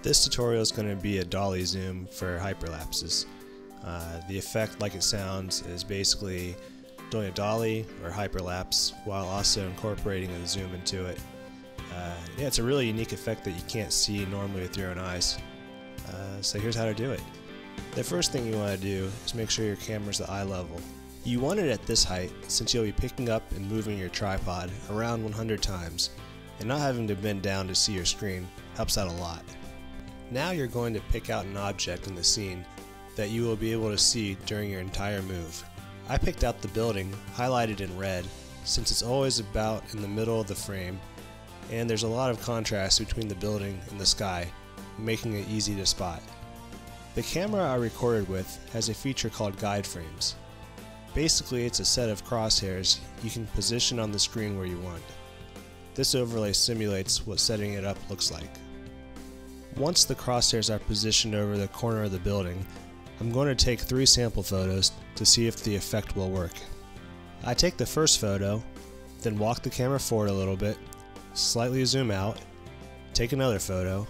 This tutorial is going to be a dolly zoom for hyperlapses. The effect, like it sounds, is basically doing a dolly or hyperlapse while also incorporating a zoom into it. Yeah, it's a really unique effect that you can't see normally with your own eyes. So here's how to do it. The first thing you want to do is make sure your camera's at eye level. You want it at this height since you'll be picking up and moving your tripod around 100 times, and not having to bend down to see your screen helps out a lot. Now you're going to pick out an object in the scene that you will be able to see during your entire move. I picked out the building, highlighted in red, since it's always about in the middle of the frame, and there's a lot of contrast between the building and the sky, making it easy to spot. The camera I recorded with has a feature called guide frames. Basically, it's a set of crosshairs you can position on the screen where you want. This overlay simulates what setting it up looks like. Once the crosshairs are positioned over the corner of the building, I'm going to take 3 sample photos to see if the effect will work. I take the first photo, then walk the camera forward a little bit, slightly zoom out, take another photo,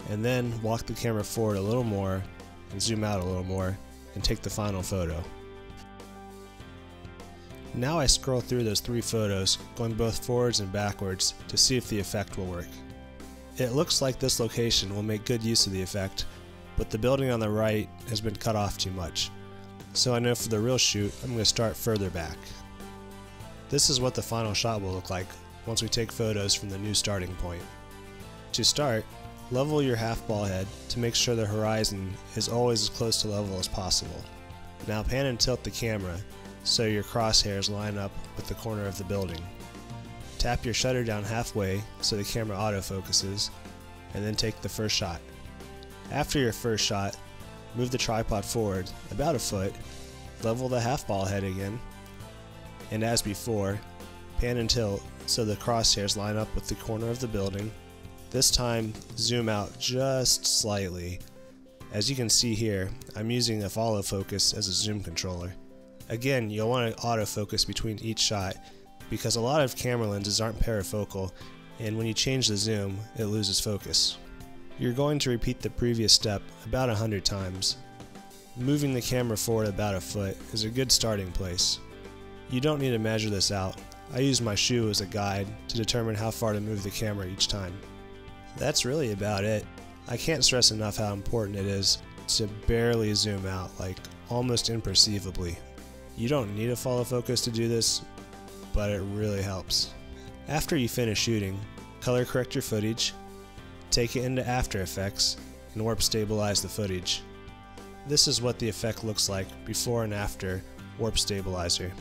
and then walk the camera forward a little more and zoom out a little more and take the final photo. Now I scroll through those 3 photos, going both forwards and backwards to see if the effect will work. It looks like this location will make good use of the effect, but the building on the right has been cut off too much. So I know for the real shoot, I'm going to start further back. This is what the final shot will look like once we take photos from the new starting point. To start, level your half ball head to make sure the horizon is always as close to level as possible. Now pan and tilt the camera so your crosshairs line up with the corner of the building. Tap your shutter down halfway so the camera autofocuses, and then take the first shot. After your first shot, move the tripod forward about a foot, level the half ball head again, and as before, pan and tilt so the crosshairs line up with the corner of the building. This time, zoom out just slightly. As you can see here, I'm using a follow focus as a zoom controller. Again, you'll want to autofocus between each shot because a lot of camera lenses aren't parafocal, and when you change the zoom, it loses focus. You're going to repeat the previous step about 100 times. Moving the camera forward about a foot is a good starting place. You don't need to measure this out. I use my shoe as a guide to determine how far to move the camera each time. That's really about it. I can't stress enough how important it is to barely zoom out, like almost imperceivably. You don't need a follow focus to do this, but it really helps. After you finish shooting, color correct your footage, take it into After Effects, and warp stabilize the footage. This is what the effect looks like before and after warp stabilizer.